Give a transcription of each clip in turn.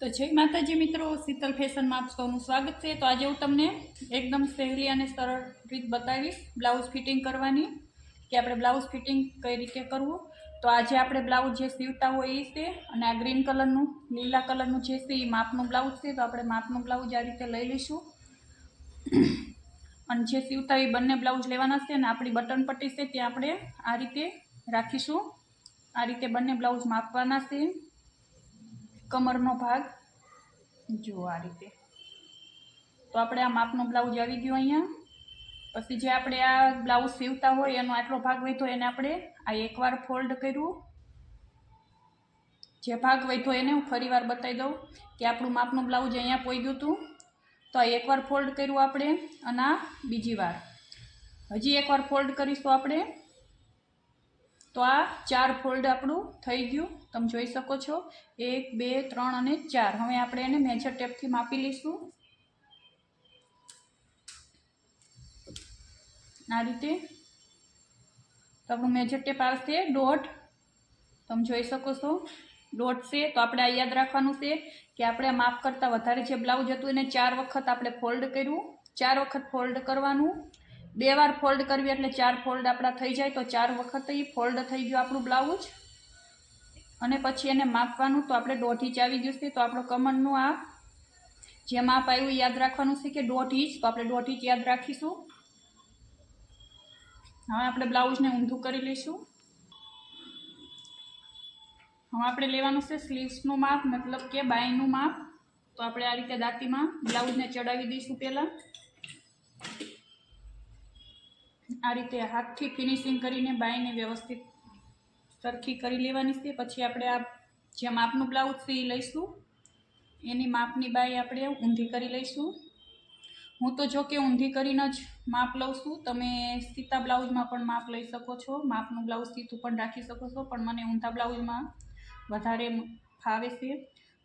तो जय माताजी मित्रों, शीतल फेशन में आप सौનું स्वागत है। तो आज हूँ तमने एकदम सहेली और सरल रीत बतावीश ब्लाउज फिटिंग करवानी कि आपणे ब्लाउज फिटिंग कई रीते करवू। तो आज आपणे ब्लाउज जे सीवता हो ए छे अने आ ग्रीन कलरनुं लीला कलरनुं जे छे ए मापनुं ब्लाउज छे। तो आपणे मापनुं ब्लाउज आ रीते लई लईशुं अने जे सीवता ए बंने ब्लाउज लेवाना छे अने आपणी बटन पट्टी छे त्यां आपणे आ रीते राखीशुं। आ रीते बंने ब्लाउज मापवाना छे। कमरनो भाग जो आ रीते तो आपणे आ मापनो ब्लाउज आवी गयो अहींया। पछी जे आपणे आ ब्लाउज सीवता होय एनो आटलो भाग वध्यो एने आपणे आ एकवार फोल्ड कर्युं। जे भाग वध्यो एने हुं फरीवार बतावी दऊं कि आपणुं मापनुं ब्लाउज अहींया पोग्युं हतुं। तो आ एकवार फोल्ड कर्युं आपणे अने आ बीजी वार हजी एकवार फोल्ड करीशुं आपणे। तो आ 4 फोल्ड आपणुं थई गयुं। तमे जोई शको छो 1 2 3 અને 4। हवे आपणे एने मेजर टेपथी मापी लईशुं। आ रीते तो आपणुं मेजर टेप आवशे 1.5। तमे जोई शको छो 1.5 छे। तो आपणे आ याद राखवानुं छे कि आपणे माप करता वधारे जे ब्लाउज हतुं एने 4 वखत आपणे फोल्ड कर्युं। 4 वखत फोल्ड करवानुं। 2 वार फोल्ड करवी एटले 4 फोल्ड आपणा थई जाय। तो 4 वखत ई फोल्ड थई गयुं आपणुं ब्लाउज अने पछी एने मापवानुं। तो आपणे 1.5 इंच आवी गयुं छे। तो आपणो कमरनुं आ जे माप आव्युं याद राखवानुं छे कि 1.5 इंच। तो आपणे 1.5 इंच याद राखीशुं। हवे आपणे ब्लाउज ने ऊंधું કરી લઈશું। हवे आपणे लेवानुं छे स्लीव्सनुं माप मतलब के बायनुं माप। तो आपणे आ रीते दांतीमां ब्लाउज ने चढ़ावी दईशुं। पहेला आ रीते हाथथी फिनिशिंग करीने बायने व्यवस्थित सरखी करी लेवानी छे। पछी आपणे आ जे मापनुं ब्लाउज छे ए लईशुं। एनी मापनी बाय आपणे ऊंधी करी लईशुं। हूँ तो जो कि ऊंधी करीने ज माप लઉં છું। તમે सीता ब्लाउजमां पण माप लई शको छो। मापनुं ब्लाउज सीधું पण राखी शको छो, पण मने ऊंधा ब्लाउजमां वधारे फावे छे।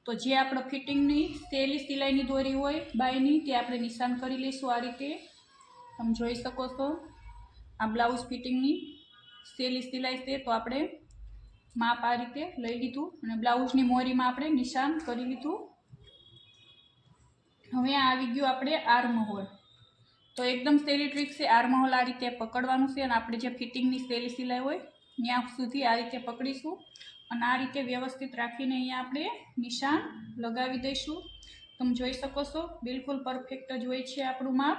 तो जे आपणे फिटिंगनी सहेली सिलाईनी दोरी होय बायनी ते आपणे निशान करी लईशुं। आ रीते તમે જોઈ શકો છો आ ब्लाउज फिटिंगनी सहेली सिलाई छे। तो आपणे माप आ रीते लई लीधुं अने ब्लाउजनी मोरीमां आपणे निशान करी लीधुं। हवे आवी गयुं आपणे आर्म होल। तो एकदम सहेली ट्रीक छे। आर्म होल आ रीते पकड़वानुं छे अने आपणे जे फिटिंगनी सहेली सिलाई होय त्यां सुधी आ रीते पकड़ीशुं अने आ रीते व्यवस्थित राखीने अहींया आपणे निशान लगावी दईशुं। तमे जोई शको छो बिलकुल परफेक्ट ज होय छे आपणुं माप।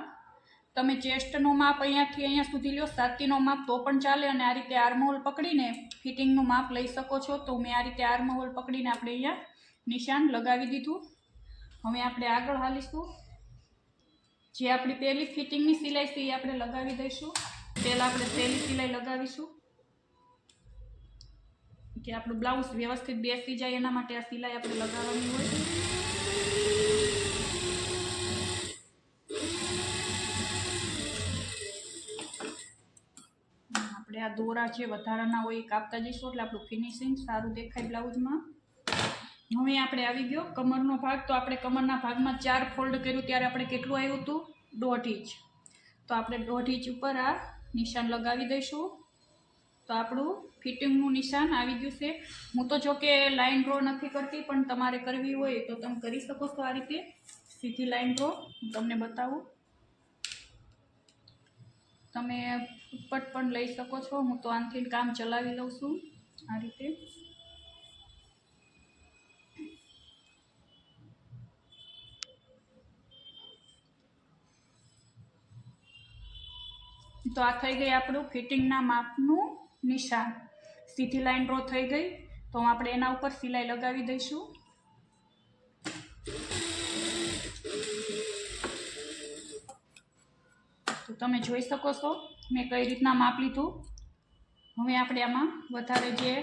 तमे चेस्टनुं माप अहींयाथी अहींया सुधी ल्यो, छातीनुं माप तो पण चाले अने आ रीते आर्म होल पकड़ीने फिटिंगनुं माप लई शको छो। तो मैं आ रीते आर्म होल पकड़ीने आपणे अहींया निशान लगावी दीधुं। हवे आपणे आगळ हालीशुं। जे आपणी पहेली फिटिंगनी सिलाई छे ए आपणे लगावी दईशुं। पहेला आपणे सहेली सिलाई लगावीशुं कि आपणुं ब्लाउज व्यवस्थित बेसी जाय एना माटे आ सिलाई आपणे लगावવાની होय। આપણે આ દોરા જે વધારાના હોય એ કાપતા જઈશું એટલે આપણું ફિનિશિંગ સારું દેખાય બ્લાઉઝમાં। હવે આપણે આવી ગયો કમરનો ભાગ। તો આપણે કમરના ભાગમાં 4 ફોલ્ડ કર્યું ત્યારે આપણે કેટલું આવ્યું હતું 1.5 इंच। તો આપણે 1.5 इंच ઉપર આ નિશાન લગાવી દઈશું। તો આપણું ફિટિંગનું નિશાન આવી ગયું છે। હું તો જો કે લાઈન ડ્રો નથી કરતી, પણ તમારે કરવી હોય તો તમે કરી શકો છો। આ રીતે સીધી લાઈન ડ્રો હું તમને બતાવું। તમે ફૂટપટ પણ લઈ શકો છો। હું તો આનાથી કામ ચલાવી લઉં છું આ રીતે। तो आ थई गई आपणुं फिटिंगना मापनुं निशान। सीधी लाइन ड्रो थई गई। तो आपणे एना उपर सिलाई लगावी दईशुं। तो तमे जोई शको छो मैं कई रीतना माप लीधुं। हवे आपणे आमां वधारे जे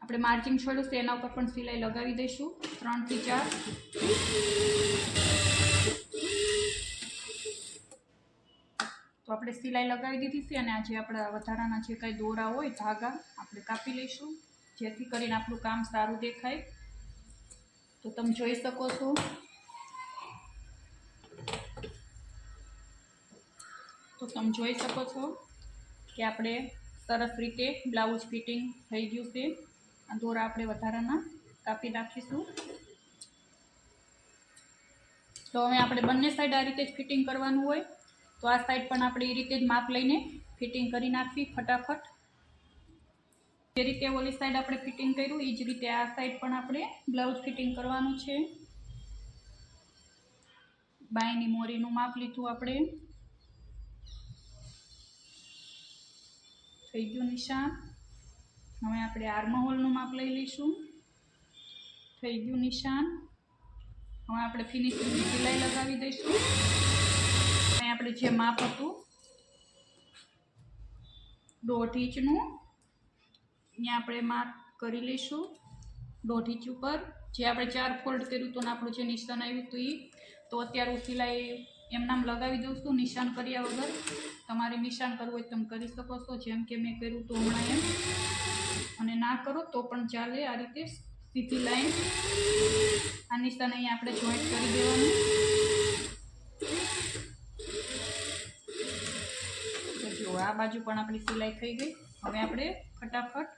आपणे मार्जिंग छोड्युं छे एना उपर पण सिलाई लगावी दईशुं 3 થી 4। तो आपणे सिलाई लगावी दीधी छे अने आ जे आपणा वधाराना जे कांई दोरा होय धागा आपणे कापी लईशुं जेथी करीने आपणुं काम सारुं देखाय। तो तमे जोई शको छो। तो तमे जोई शको छो कि आपणे सरस रीते ब्लाउज फिटिंग थई गयुं छे। आ दोरा आपणे वधाराना कापी नाखीशुं। તો હવે આપણે બંને સાઈડ આ રીતે જ ફિટિંગ કરવાનું હોય, તો આ સાઈડ પણ આપણે એ રીતે જ માપ લઈને ફિટિંગ કરી નાખવી ફટાફટ. જે રીતે ઓલી સાઈડ આપણે ફિટિંગ કર્યું એ જ રીતે આ સાઈડ પણ આપણે બ્લાઉઝ ફિટિંગ કરવાનું છે. બાયની મોરીનું માપ લીધું આપણે, થઈ ગયું નિશાન. હવે આપણે આર્મહોલનું માપ લઈ લઈશું, થઈ ગયું નિશાન. હવે આપણે ફિનિશિંગની સિલાઈ લગાવી દઈશું. અહીં આપણે જે માપ હતું 1.5 ઇંચનું, અહીંયા આપણે માર્ક કરી લઈશું 1.5 ઇંચ ઉપર. જે આપણે 4 ફોલ્ડ કર્યું હતું ને આપણું જે નિશાન આવ્યું હતું એ, તો અત્યારે હું સિલાઈ એમનામ લગાવી દઉં છું નિશાન કર્યા વગર. તમારે નિશાન કરવું હોય તમે કરી શકો છો, જેમ કે મેં કર્યું હતું હમણાં એમ. અને ના કરો તો પણ ચાલે. આ રીતે સીધી લાઈન આ નિશાન અહીંયા આપણે જોઈન્ટ કરી દેવાનું. જો આ બાજુ પણ આપણી સિલાઈ થઈ ગઈ. હવે આપણે ફટાફટ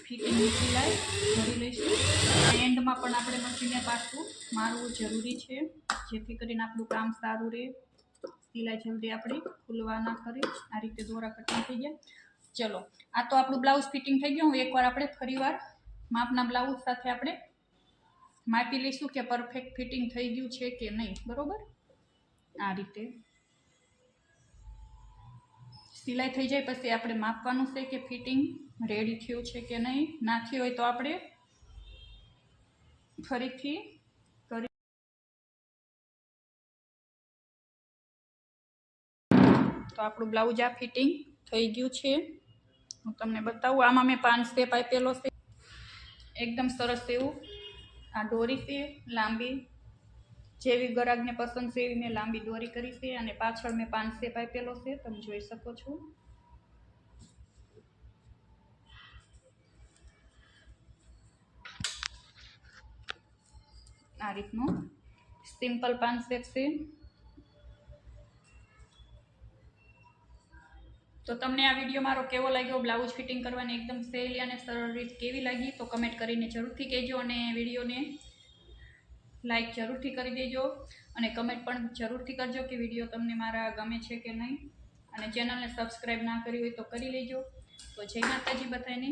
ફિટિંગની સિલાઈ ભરી લઈશું. એન્ડમાં પણ આપણે મશીનને પાછું મારવું જરૂરી છે, જેથી કરીને આપણું કામ સારું રહે. સિલાઈ જલ્દી આપણી ખુલવા ના કરે. આ રીતે દોરા કટિંગ થઈ ગયા. ચલો, આ તો આપણું બ્લાઉઝ ફિટિંગ થઈ ગયું. એકવાર આપણે ફરીવાર માપના બ્લાઉઝ સાથે આપણે માપી લઈશું કે પરફેક્ટ ફિટિંગ થઈ ગયું છે કે નહીં. બરોબર, આ રીતે સિલાઈ થઈ જાય પછી આપણે માપવાનું છે કે ફિટિંગ રેડી થયું છે કે નહીં. ના થયું હોય તો આપણે ફરીથી કરી. તો આપણું બ્લાઉઝ આ ફિટિંગ થઈ ગયું છે. હું તમને બતાવું. આમાં મેં 5 સ્ટેપ આપેલો છે. એકદમ સરસ એવું આ દોરી છે લાંબી, જેવી ગ્રાહકને પસંદ છે એવી મેં લાંબી દોરી કરી છે. અને પાછળ મેં 5 સ્ટેપ આપેલો છે, તમે જોઈ શકો છો. આ રીતનું સિમ્પલ 5 સ્ટેપ છે. તો તમને આ વિડીયો મારો કેવો લાગ્યો, બ્લાઉઝ ફિટિંગ કરવાની એકદમ સહેલી અને સરળ રીત કેવી લાગી, તો કમેન્ટ કરીને જરૂરથી કહેજો. અને વિડીયોને લાઈક જરૂરથી કરી દેજો અને કમેન્ટ પણ જરૂરથી કરજો કે વિડીયો તમને મારા ગમે છે કે નહીં. અને ચેનલને સબસ્ક્રાઈબ ના કરી હોય તો કરી લેજો. તો જય માતાજી બધાને.